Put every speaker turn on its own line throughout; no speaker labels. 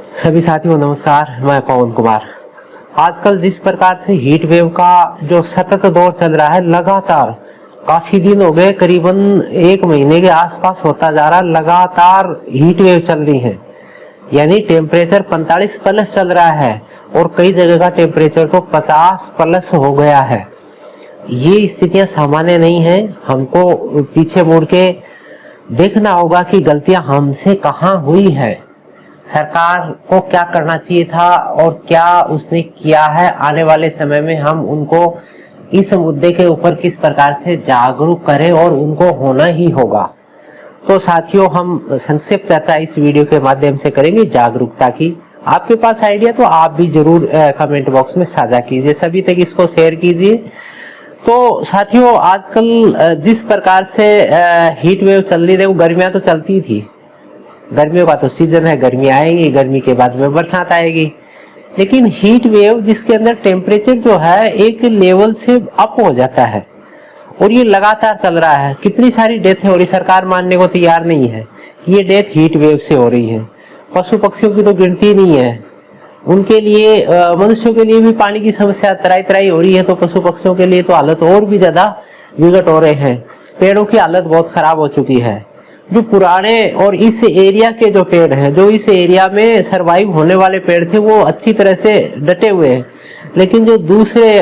सभी साथियों नमस्कार, मैं पवन कुमार। आजकल जिस प्रकार से हीट वेव का जो सतत दौर चल रहा है, लगातार काफी दिन हो गए, करीबन 1 महीने के आसपास होता जा रहा, लगातार हीट वेव चल रही है। यानी टेम्परेचर 45 प्लस चल रहा है और कई जगह का टेम्परेचर तो 50 प्लस हो गया है। ये स्थितियां सामान्य नहीं है। हमको पीछे मुड़ के देखना होगा कि गलतियां हमसे कहाँ हुई है, सरकार को क्या करना चाहिए था और क्या उसने किया है। आने वाले समय में हम उनको इस मुद्दे के ऊपर किस प्रकार से जागरूक करें और उनको होना ही होगा। तो साथियों, हम संक्षिप्त चर्चा इस वीडियो के माध्यम से करेंगे जागरूकता की। आपके पास आइडिया तो आप भी जरूर कमेंट बॉक्स में साझा कीजिए, सभी तक इसको शेयर कीजिए। तो साथियों, आजकल जिस प्रकार से हीट वेव चल रही है, वो गर्मियां तो चलती थी, गर्मियों का तो सीजन है, गर्मी आएगी, गर्मी के बाद में बरसात आएगी। लेकिन हीट वेव जिसके अंदर टेम्परेचर जो है एक लेवल से अप हो जाता है और ये लगातार चल रहा है। कितनी सारी डेथें हो रही, सरकार मानने को तैयार नहीं है। ये डेथ हीट वेव से हो रही है। पशु पक्षियों की तो गिनती नहीं है, उनके लिए मनुष्यों के लिए भी पानी की समस्या तराई तराई हो रही है, तो पशु पक्षियों के लिए तो हालत और भी ज्यादा विकट हो रहे हैं। पेड़ों की हालत बहुत खराब हो चुकी है। जो पुराने और इस एरिया के जो पेड़ हैं, जो इस एरिया में सरवाइव होने वाले पेड़ थे, वो अच्छी तरह से डटे हुए हैं। लेकिन जो दूसरे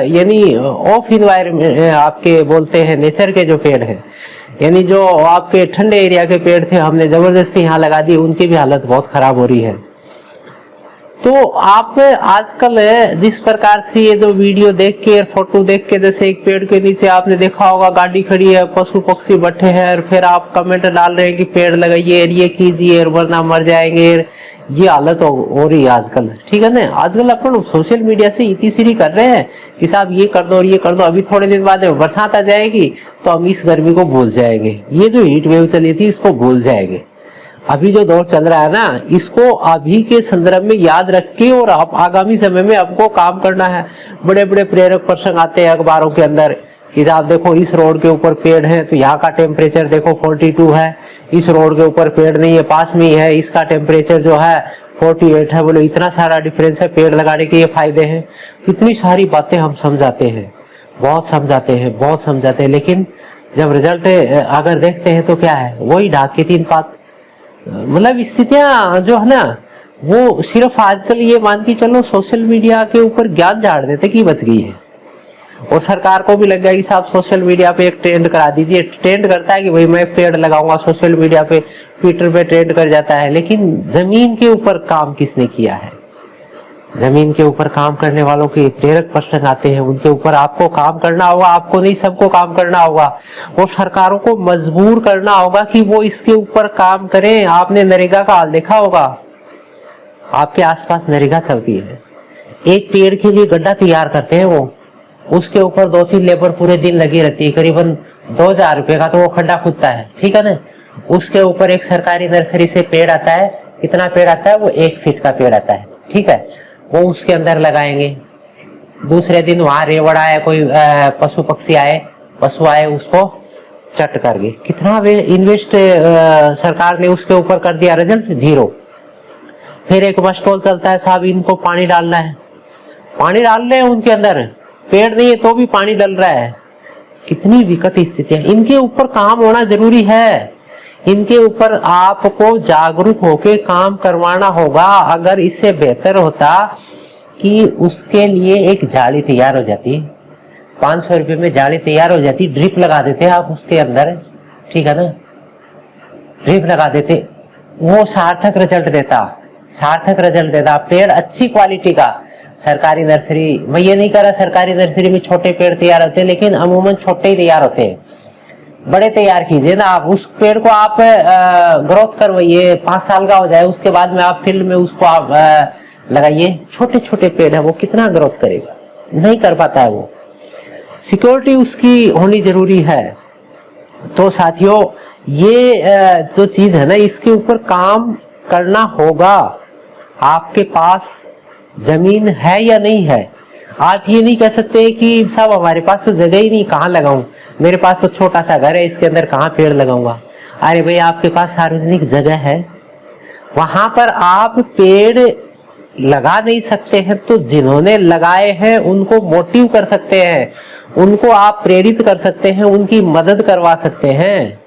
यानी ऑफ इन्वायरमेंट आपके बोलते हैं, नेचर के जो पेड़ हैं, यानी जो आपके ठंडे एरिया के पेड़ थे, हमने जबरदस्ती यहाँ लगा दी, उनकी भी हालत बहुत खराब हो रही है। तो आप आजकल जिस प्रकार से ये जो वीडियो देख के, फोटो देख के, जैसे एक पेड़ के नीचे आपने देखा होगा गाड़ी खड़ी है, पशु पक्षी बैठे हैं, और फिर आप कमेंट डाल रहे हैं कि पेड़ लगाइए, ये कीजिए वरना मर जाएंगे। ये हालत हो रही है आजकल, ठीक है ना। आजकल अपन सोशल मीडिया से इतनी कर रहे हैं कि साहब ये कर दो और ये कर दो, अभी थोड़े दिन बाद में बरसात आ जाएगी तो हम इस गर्मी को भूल जाएंगे, ये जो हीट वेव चली थी इसको भूल जाएंगे। अभी जो दौर चल रहा है ना, इसको अभी के संदर्भ में याद रख के और आगामी समय में आपको काम करना है। बड़े बड़े प्रेरक प्रसंग आते हैं अखबारों के अंदर कि आप देखो इस रोड के ऊपर पेड़ है तो यहाँ का टेम्परेचर देखो 42 है, इस रोड के ऊपर पेड़ नहीं है, पास में ही है, इसका टेम्परेचर जो है 48 है। बोलो इतना सारा डिफरेंस है, पेड़ लगाने के ये फायदे हैं। कितनी सारी बातें हम समझाते हैं, बहुत समझाते हैं, लेकिन जब रिजल्ट अगर देखते हैं तो क्या है, वही ढाक के 3 पात। मतलब स्थितियां जो है ना, वो सिर्फ आजकल ये मान के चलो सोशल मीडिया के ऊपर ज्ञान झाड़ देते कि बच गई है। और सरकार को भी लग गया कि साहब सोशल मीडिया पे एक ट्रेंड करा दीजिए। ट्रेंड करता है कि भाई मैं पेड़ लगाऊंगा, सोशल मीडिया पे, ट्विटर पे ट्रेंड कर जाता है। लेकिन जमीन के ऊपर काम किसने किया है? जमीन के ऊपर काम करने वालों के प्रेरक प्रश्न आते हैं, उनके ऊपर आपको काम करना होगा। आपको नहीं, सबको काम करना होगा और सरकारों को मजबूर करना होगा कि वो इसके ऊपर काम करें। आपने नरेगा का हाल देखा होगा, आपके आसपास नरेगा चलती है, एक पेड़ के लिए गड्ढा तैयार करते हैं, वो उसके ऊपर 2-3 लेबर पूरे दिन लगी रहती है, करीबन 2000 रुपए का तो वो खड्डा खुदता है, ठीक है ना। उसके ऊपर एक सरकारी नर्सरी से पेड़ आता है, कितना पेड़ आता है, वो 1 फीट का पेड़ आता है, ठीक है। वो उसके अंदर लगाएंगे। दूसरे दिन वहां रेवड़ आए, कोई पशु पक्षी आए, पशु आए, उसको चट कर गए। कितना वे इन्वेस्ट सरकार ने उसके ऊपर कर दिया, रिजल्ट 0। फिर एक मस्टोल चलता है, साहब इनको पानी डालना है, पानी डाल रहे हैं उनके अंदर, पेड़ नहीं है तो भी पानी डल रहा है। कितनी विकट स्थितियां। इनके ऊपर काम होना जरूरी है, इनके ऊपर आपको जागरूक होके काम करवाना होगा। अगर इससे बेहतर होता कि उसके लिए एक जाली तैयार हो जाती, 500 रुपए में जाली तैयार हो जाती, ड्रिप लगा देते आप उसके अंदर, ठीक है ना, ड्रिप लगा देते, वो सार्थक रिजल्ट देता। पेड़ अच्छी क्वालिटी का, सरकारी नर्सरी, मैं ये नहीं कह रहा सरकारी नर्सरी में छोटे पेड़ तैयार होते हैं, लेकिन अमूमन छोटे ही तैयार होते हैं, बड़े तैयार कीजिए ना। आप उस पेड़ को आप ग्रोथ करवाइए, 5 साल का हो जाए, उसके बाद में आप फील्ड में उसको आप लगाइए। छोटे छोटे पेड़ है, वो कितना ग्रोथ करेगा, नहीं कर पाता है वो। सिक्योरिटी उसकी होनी जरूरी है। तो साथियों, ये जो चीज है ना, इसके ऊपर काम करना होगा। आपके पास जमीन है या नहीं है, आप ये नहीं कह सकते कि साहब हमारे पास तो जगह ही नहीं, कहाँ लगाऊं, मेरे पास तो छोटा सा घर है, इसके अंदर कहाँ पेड़ लगाऊंगा। अरे भाई, आपके पास सार्वजनिक जगह है, वहां पर आप पेड़ लगा नहीं सकते हैं तो जिन्होंने लगाए हैं उनको मोटिव कर सकते हैं, उनको आप प्रेरित कर सकते हैं, उनकी मदद करवा सकते हैं,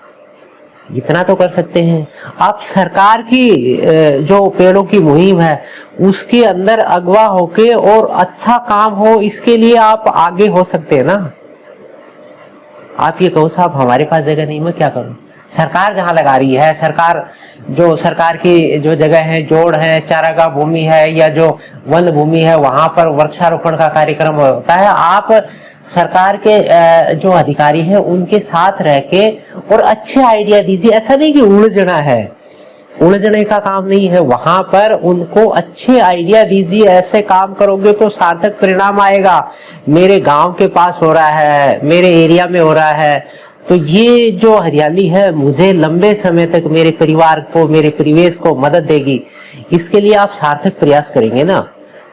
इतना तो कर सकते हैं। आप सरकार की जो पेड़ों की मुहिम है उसके अंदर अगवा होके और अच्छा काम हो, इसके लिए आप आगे हो सकते हैं ना। आप ये कहो साहब हमारे पास जगह नहीं, मैं क्या करूं? सरकार जहां लगा रही है, सरकार की जो जगह है, जोड़ है, चारागाह भूमि है या जो वन भूमि है, वहां पर वृक्षारोपण का कार्यक्रम होता है। आप सरकार के जो अधिकारी हैं उनके साथ रह के और अच्छे आइडिया दीजिए। ऐसा नहीं कि उलझना है, उलझने का काम नहीं है, वहां पर उनको अच्छे आइडिया दीजिए। ऐसे काम करोगे तो सार्थक परिणाम आएगा। मेरे गांव के पास हो रहा है, मेरे एरिया में हो रहा है, तो ये जो हरियाली है मुझे लंबे समय तक मेरे परिवार को, मेरे परिवेश को मदद देगी। इसके लिए आप सार्थक प्रयास करेंगे ना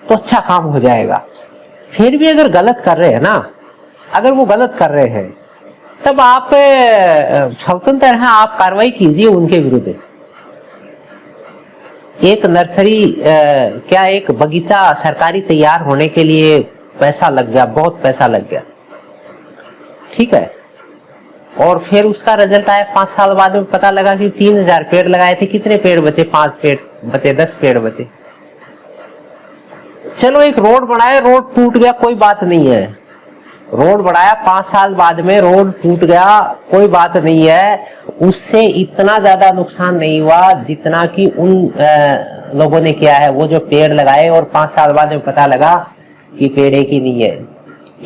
तो अच्छा काम हो जाएगा। फिर भी अगर गलत कर रहे हैं ना, अगर वो गलत कर रहे हैं तब आप स्वतंत्र हैं, आप कार्रवाई कीजिए उनके विरुद्ध। एक नर्सरी क्या एक बगीचा सरकारी तैयार होने के लिए पैसा लग गया, बहुत पैसा लग गया, ठीक है, और फिर उसका रिजल्ट आया 5 साल बाद में पता लगा कि 3000 पेड़ लगाए थे, कितने पेड़ बचे? 5 पेड़ बचे, 10 पेड़ बचे। चलो एक रोड बनाया, रोड टूट गया, कोई बात नहीं है। रोड बनाया 5 साल बाद में रोड टूट गया, कोई बात नहीं है। उससे इतना ज्यादा नुकसान नहीं हुआ जितना कि उन लोगों ने किया है, वो जो पेड़ लगाए और 5 साल बाद में पता लगा कि पेड़ एक ही नहीं है।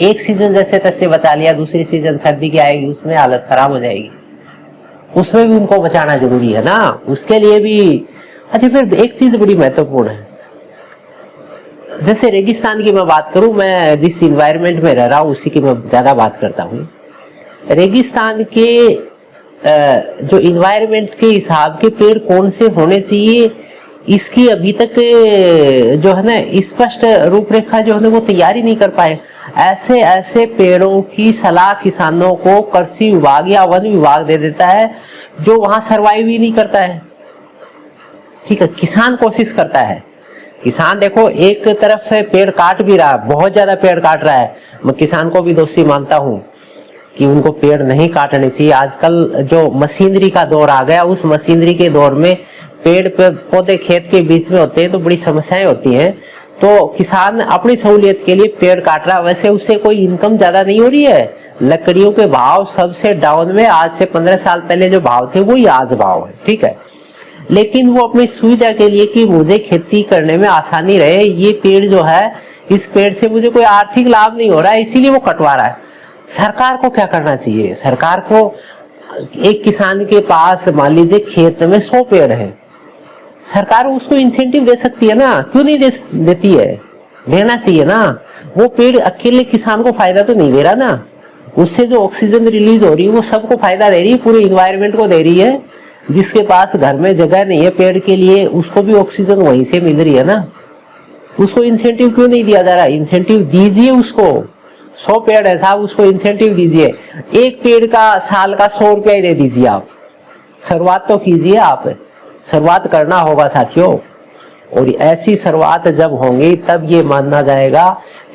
एक सीजन जैसे तैसे बचा लिया, दूसरी सीजन सर्दी की आएगी उसमें हालत खराब हो जाएगी, उसमें भी उनको बचाना जरूरी है ना, उसके लिए भी। अच्छा, फिर एक चीज बड़ी महत्वपूर्ण है, जैसे रेगिस्तान की मैं बात करूं, मैं जिस इन्वायरमेंट में रह रहा हूं उसी की मैं ज्यादा बात करता हूं। रेगिस्तान के जो इन्वायरमेंट के हिसाब के पेड़ कौन से होने चाहिए, इसकी अभी तक जो है ना स्पष्ट रूपरेखा जो है ना वो तैयारी नहीं कर पाए। ऐसे ऐसे पेड़ों की सलाह किसानों को कृषि विभाग या वन विभाग दे देता है जो वहां सरवाइव ही नहीं करता है। ठीक है, किसान कोशिश करता है, किसान देखो एक तरफ है पेड़ काट भी रहा है, बहुत ज्यादा पेड़ काट रहा है। मैं किसान को भी दोषी मानता हूं कि उनको पेड़ नहीं काटने चाहिए। आजकल जो मशीनरी का दौर आ गया, उस मशीनरी के दौर में पेड़ पौधे खेत के बीच में होते हैं तो बड़ी समस्याएं होती हैं। तो किसान अपनी सहूलियत के लिए पेड़ काट रहा है, वैसे उससे कोई इनकम ज्यादा नहीं हो रही है। लकड़ियों के भाव सबसे डाउन में, आज से 15 साल पहले जो भाव थे वही आज भाव है, ठीक है। लेकिन वो अपनी सुविधा के लिए कि मुझे खेती करने में आसानी रहे, ये पेड़ जो है, इस पेड़ से मुझे कोई आर्थिक लाभ नहीं हो रहा है, इसीलिए वो कटवा रहा है। सरकार को क्या करना चाहिए? सरकार को एक किसान के पास मान लीजिए खेत में 100 पेड़ है, सरकार उसको इंसेंटिव दे सकती है ना, क्यों नहीं देती है? देना चाहिए ना। वो पेड़ अकेले किसान को फायदा तो नहीं दे रहा ना, उससे जो ऑक्सीजन रिलीज हो रही है वो सबको फायदा दे रही है, पूरे इन्वायरमेंट को दे रही है। जिसके पास घर में जगह नहीं है पेड़ के लिए, उसको भी ऑक्सीजन वहीं से मिल रही है ना। उसको इंसेंटिव क्यों नहीं दिया जा रहा? इंसेंटिव दीजिए उसको। 100 पेड़ है साहब, उसको इंसेंटिव दीजिए। एक पेड़ का साल का 100 रुपया दे दीजिए आप। शुरुआत तो कीजिए, आप शुरुआत करना होगा साथियों। और ऐसी शुरुआत जब होंगी तब ये मानना जाएगा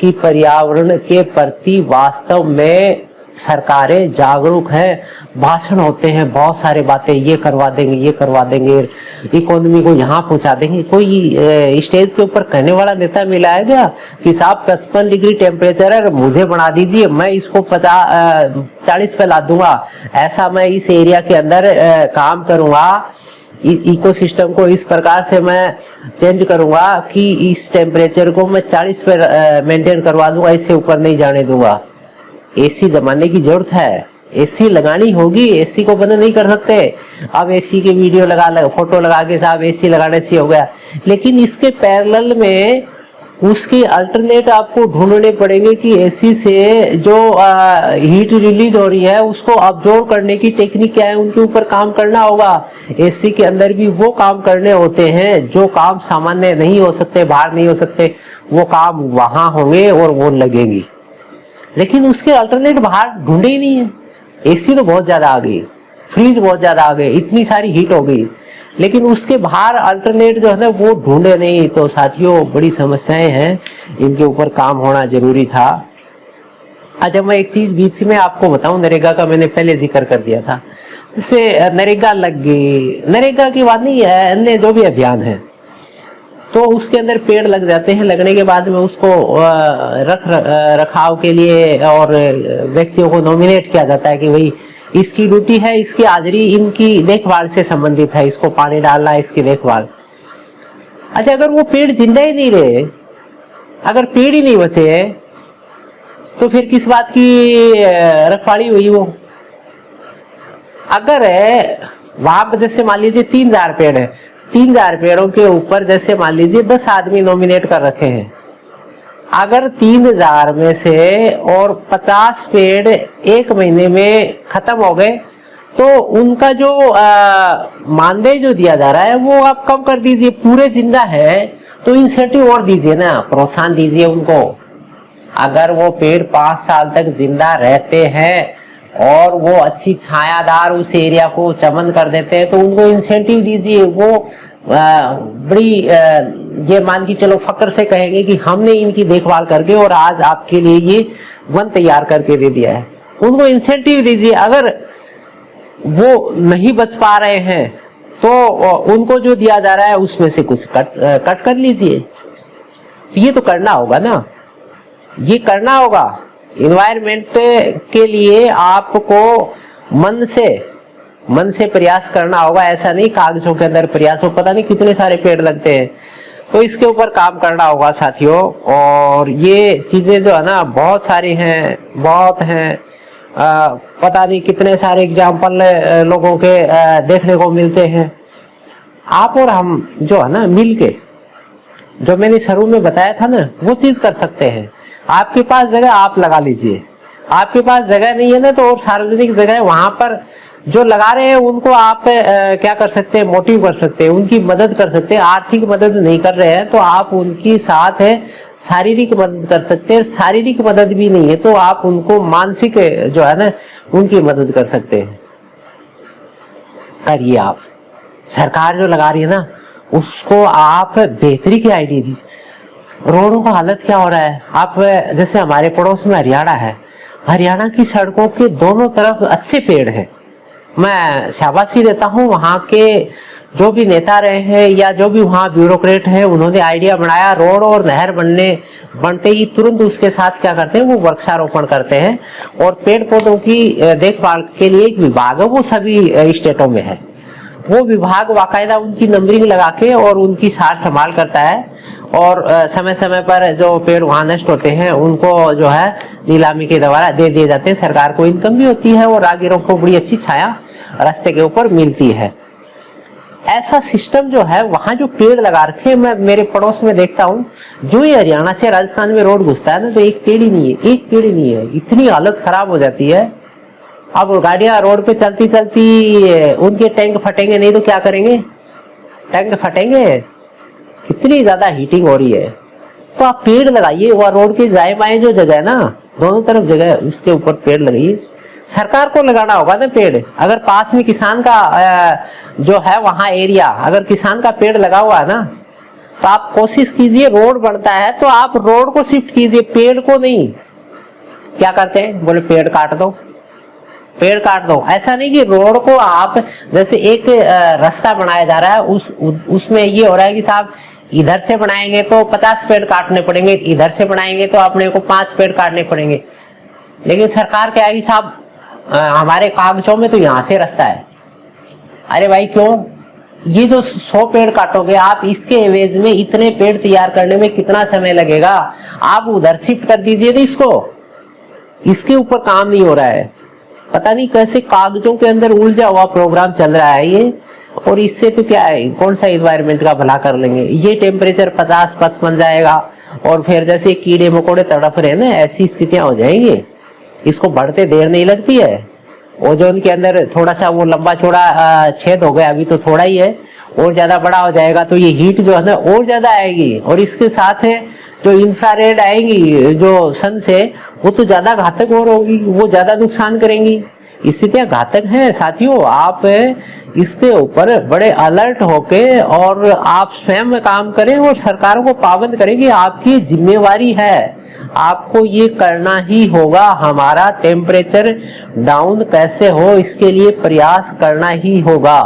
कि पर्यावरण के प्रति वास्तव में सरकारें जागरूक हैं। भाषण होते हैं, बहुत सारे बातें, ये करवा देंगे, ये करवा देंगे, इकोनॉमी को यहाँ पहुंचा देंगे। कोई स्टेज के ऊपर कहने वाला नेता मिला है क्या कि साहब 55 डिग्री टेम्परेचर है, मुझे बढ़ा दीजिए, मैं इसको 40 पे ला दूंगा, ऐसा मैं इस एरिया के अंदर काम करूंगा, इकोसिस्टम को इस प्रकार से मैं चेंज करूंगा कि इस टेम्परेचर को मैं 40 पे मेंटेन करवा दूंगा, इससे ऊपर नहीं जाने दूंगा। एसी जमाने की जरूरत है, एसी लगानी होगी, एसी को बंद नहीं कर सकते। अब एसी के वीडियो फोटो लगा के साहब एसी लगाने से हो गया, लेकिन इसके पैरेलल में उसके अल्टरनेट आपको ढूंढने पड़ेंगे कि एसी से जो हीट रिलीज हो रही है उसको अब्जॉर्ब करने की टेक्निक क्या है, उनके ऊपर काम करना होगा। एसी के अंदर भी वो काम करने होते हैं जो काम सामान्य नहीं हो सकते, बाहर नहीं हो सकते, वो काम वहां होंगे और वो लगेंगी। लेकिन उसके अल्टरनेट बाहर ढूंढे ही नहीं है। एसी तो बहुत ज्यादा आ गई, फ्रिज बहुत ज्यादा आ गए, इतनी सारी हीट हो गई। लेकिन उसके बाहर अल्टरनेट जो है ना वो ढूंढे नहीं। तो साथियों बड़ी समस्याएं हैं, इनके ऊपर काम होना जरूरी था। अच्छा मैं एक चीज बीच में आपको बताऊं, नरेगा का मैंने पहले जिक्र कर दिया था। जैसे नरेगा लग गई, नरेगा की बात नहीं है, अन्य जो भी अभियान है तो उसके अंदर पेड़ लग जाते हैं। लगने के बाद में उसको रखाव के लिए और व्यक्तियों को नॉमिनेट किया जाता है कि भाई इसकी ड्यूटी है, इसकी हाजिरी इनकी देखभाल से संबंधित है, इसको पानी डालना, इसकी देखभाल। अच्छा अगर वो पेड़ जिंदा ही नहीं रहे, अगर पेड़ ही नहीं बचे तो फिर किस बात की रखवाली हुई वो? अगर वहां पर जैसे मान लीजिए 3000 पेड़ है, 3000 पेड़ों के ऊपर जैसे मान लीजिए 10 आदमी नॉमिनेट कर रखे हैं, अगर 3000 में से और 50 पेड़ एक महीने में खत्म हो गए तो उनका जो मानदेय जो दिया जा रहा है वो आप कम कर दीजिए। पूरे जिंदा है तो इंसेंटिव और दीजिए ना, प्रोत्साहन दीजिए उनको। अगर वो पेड़ 5 साल तक जिंदा रहते हैं और वो अच्छी छायादार उस एरिया को चमन कर देते हैं तो उनको इंसेंटिव दीजिए। वो बड़ी ये मान के चलो फक्र से कहेंगे कि हमने इनकी देखभाल करके और आज आपके लिए ये वन तैयार करके दे दिया है। उनको इंसेंटिव दीजिए। अगर वो नहीं बच पा रहे हैं तो उनको जो दिया जा रहा है उसमें से कुछ कट कर लीजिए। तो ये तो करना होगा ना, ये करना होगा। इन्वायरमेंट के लिए आपको मन से प्रयास करना होगा। ऐसा नहीं कागजों के अंदर प्रयास हो, पता नहीं कितने सारे पेड़ लगते हैं। तो इसके ऊपर काम करना होगा साथियों। और ये चीजें जो है ना बहुत सारी हैं, बहुत हैं। पता नहीं कितने सारे एग्जाम्पल लोगों के देखने को मिलते हैं। आप और हम जो है ना मिलके, जो मैंने शुरू में बताया था ना, वो चीज कर सकते हैं। आपके पास जगह आप लगा लीजिए, आपके पास जगह नहीं है ना तो और सार्वजनिक जगह है वहां पर जो लगा रहे हैं उनको आप क्या कर सकते हैं, मोटिव कर सकते हैं, उनकी मदद कर सकते हैं। आर्थिक मदद नहीं कर रहे हैं तो आप उनकी साथ है शारीरिक मदद कर सकते हैं। शारीरिक मदद भी नहीं है तो आप उनको मानसिक जो है ना उनकी मदद कर सकते हैं। करिए आप। सरकार जो लगा रही है ना उसको आप बेहतरी की आइडिया दीजिए। रोडों का हालत क्या हो रहा है? आप जैसे हमारे पड़ोस में हरियाणा है, हरियाणा की सड़कों के दोनों तरफ अच्छे पेड़ हैं। मैं शाबाशी देता हूँ वहाँ के जो भी नेता रहे हैं या जो भी वहाँ ब्यूरोक्रेट है, उन्होंने आइडिया बनाया। रोड और नहर बनते ही तुरंत उसके साथ क्या करते हैं, वो वृक्षारोपण करते हैं। और पेड़ पौधों की देखभाल के लिए एक विभाग है, वो सभी स्टेटों में है। वो विभाग बाकायदा उनकी नंबरिंग लगा के और उनकी सार संभाल करता है। और समय समय पर जो पेड़ वहां नष्ट होते हैं उनको जो है नीलामी के द्वारा दे दिए जाते हैं। सरकार को इनकम भी होती है और राहगीरों को बड़ी अच्छी छाया रास्ते के ऊपर मिलती है। ऐसा सिस्टम जो है वहां जो पेड़ लगा रखे, मैं मेरे पड़ोस में देखता हूँ, जो ही हरियाणा से राजस्थान में रोड घुसता है ना तो एक पेड़ ही नहीं है, एक पेड़ ही नहीं है। इतनी हालत खराब हो जाती है। अब गाड़ियां रोड पे चलती चलती उनके टैंक फटेंगे नहीं तो क्या करेंगे? टैंक फटेंगे। कितनी ज्यादा हीटिंग हो रही है। तो आप पेड़ लगाइए, वह रोड के दाएं बाएं जो जगह है ना, दोनों तरफ जगह है, उसके ऊपर पेड़ लगाइए। सरकार को लगाना होगा ना पेड़। अगर पास में किसान का जो है वहां एरिया, अगर किसान का पेड़ लगा हुआ है ना तो आप कोशिश कीजिए, रोड बनता है तो आप रोड को शिफ्ट कीजिए, पेड़ को नहीं। क्या करते हैं, बोले पेड़ काट दो, पेड़ काट दो। ऐसा नहीं कि रोड को आप जैसे एक रास्ता बनाया जा रहा है उसमें ये हो रहा है कि साहब इधर से बनाएंगे तो 50 पेड़ काटने पड़ेंगे, इधर से बनाएंगे तो अपने को 5 पेड़ काटने पड़ेंगे। लेकिन सरकार क्या है कि साहब हमारे कागजों में तो यहाँ से रास्ता है। अरे भाई क्यों? ये जो 100 पेड़ काटोगे आप, इसके एवज में इतने पेड़ तैयार करने में कितना समय लगेगा? आप उधर शिफ्ट कर दीजिए ना इसको। इसके ऊपर काम नहीं हो रहा है। पता नहीं कैसे कागजों के अंदर उलझा हुआ प्रोग्राम चल रहा है ये। और इससे तो क्या है, कौन सा एनवायरनमेंट का भला कर लेंगे? ये टेम्परेचर 50-55 जाएगा और फिर जैसे कीड़े मकोड़े तड़प रहे ना, ऐसी स्थितियां हो जाएंगी। इसको बढ़ते देर नहीं लगती है। ओजोन के अंदर थोड़ा सा वो लंबा चौड़ा छेद हो गया, अभी तो थोड़ा ही है, और ज्यादा बड़ा हो जाएगा तो ये हीट जो है ना और ज्यादा आएगी। और इसके साथ है जो इंफ्रारेड आएगी जो सन से, वो तो ज्यादा घातक और होगी, वो ज्यादा नुकसान करेंगी। स्थितियां घातक हैं साथियों। आप इसके ऊपर बड़े अलर्ट होके और आप स्वयं काम करें और सरकारों को पाबंद करें कि आपकी जिम्मेवारी है, आपको ये करना ही होगा। हमारा टेम्परेचर डाउन कैसे हो इसके लिए प्रयास करना ही होगा।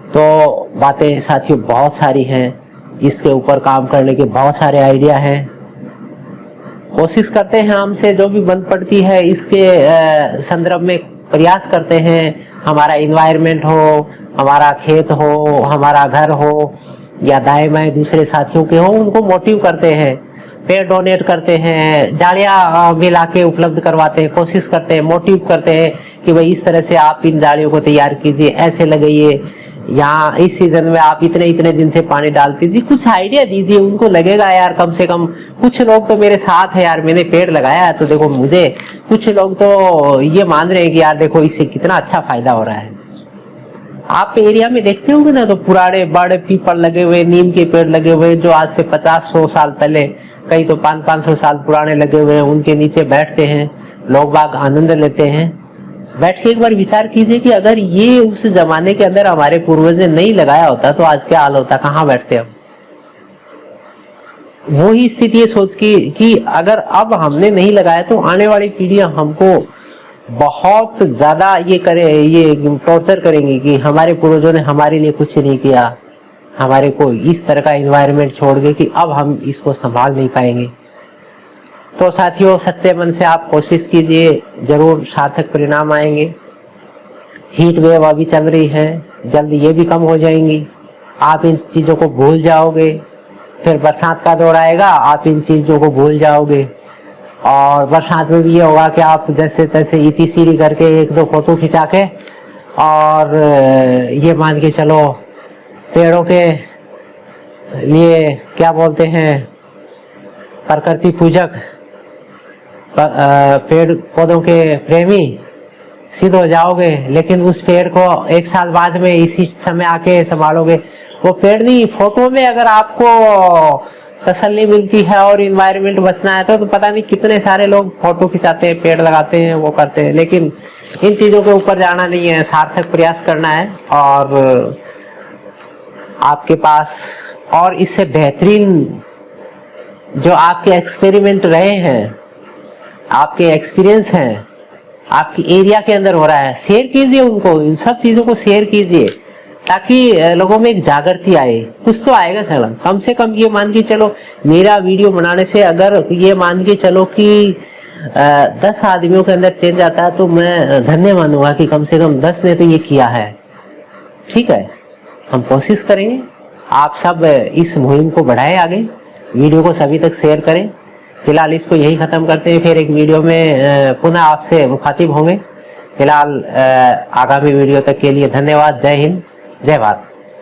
तो बातें साथियों बहुत सारी हैं, इसके ऊपर काम करने के बहुत सारे आइडिया हैं। कोशिश करते हैं हमसे जो भी बन पड़ती है इसके संदर्भ में प्रयास करते हैं। हमारा इन्वायरमेंट हो, हमारा खेत हो, हमारा घर हो या दाएं बाएं दूसरे साथियों के हो, उनको मोटिव करते हैं, पेड़ डोनेट करते हैं, झाड़ियाँ मिला के उपलब्ध करवाते हैं, कोशिश करते हैं, मोटिव करते हैं कि भाई इस तरह से आप इन झाड़ियों को तैयार कीजिए, ऐसे लगाइए, यहाँ इस सीजन में आप इतने इतने दिन से पानी डाल दीजिए, कुछ आइडिया दीजिए। उनको लगेगा यार कम से कम कुछ लोग तो मेरे साथ है यार, मैंने पेड़ लगाया है तो देखो मुझे, कुछ लोग तो ये मान रहे हैं कि यार देखो इससे कितना अच्छा फायदा हो रहा है। आप एरिया में देखते होंगे ना तो पुराने बड़े पीपल लगे हुए, नीम के पेड़ लगे हुए जो आज से 50-100 साल पहले, कई तो 500-500 साल पुराने लगे हुए हैं, उनके नीचे बैठते हैं लोग बाग, आनंद लेते हैं। बैठ के एक बार विचार कीजिए कि अगर ये उस जमाने के अंदर हमारे पूर्वज ने नहीं लगाया होता तो आज क्या हाल होता, कहाँ बैठते हम। वही स्थिति है सोच की कि अगर अब हमने नहीं लगाया तो आने वाली पीढ़ियां हमको बहुत ज्यादा ये टॉर्चर करेंगी कि हमारे पूर्वजों ने हमारे लिए कुछ नहीं किया, हमारे को इस तरह का एनवायरनमेंट छोड़ गए कि अब हम इसको संभाल नहीं पाएंगे। तो साथियों सच्चे मन से आप कोशिश कीजिए, जरूर सार्थक परिणाम आएंगे। हीट वेव अभी चल रही है, जल्द ये भी कम हो जाएंगी, आप इन चीज़ों को भूल जाओगे। फिर बरसात का दौर आएगा, आप इन चीज़ों को भूल जाओगे। और बरसात में भी ये होगा कि आप जैसे तैसे ईपीसीडी करके 1-2 फोटो खिंचा के और ये मान के चलो पेड़ों के लिए क्या बोलते हैं, प्रकृति पूजक, पेड़ पौधों के प्रेमी सिद्ध हो जाओगे। लेकिन उस पेड़ को 1 साल बाद में इसी समय आके संभालोगे, वो पेड़ नहीं। फोटो में अगर आपको तसल्ली मिलती है और इन्वायरमेंट बचना है तो पता नहीं कितने सारे लोग फोटो खिंचाते हैं, पेड़ लगाते हैं, वो करते हैं, लेकिन इन चीजों के ऊपर जाना नहीं है। सार्थक प्रयास करना है और आपके पास और इससे बेहतरीन जो आपके एक्सपेरिमेंट रहे हैं, आपके एक्सपीरियंस हैं, आपकी एरिया के अंदर हो रहा है, शेयर कीजिए उनको, इन सब चीजों को शेयर कीजिए ताकि लोगों में एक जागृति आए। कुछ तो आएगा चलो, कम से कम ये मान के चलो मेरा वीडियो बनाने से अगर ये मान के चलो कि 10 आदमियों के अंदर चेंज आता है तो मैं धन्य मानूंगा कि कम से कम 10 ने तो ये किया है। ठीक है, हम कोशिश करेंगे, आप सब इस मुहिम को बढ़ाएं आगे, वीडियो को सभी तक शेयर करें। फिलहाल इसको यही खत्म करते हैं, फिर एक वीडियो में पुनः आपसे मुखातिब होंगे। फिलहाल आगामी वीडियो तक के लिए धन्यवाद। जय हिंद, जय भारत।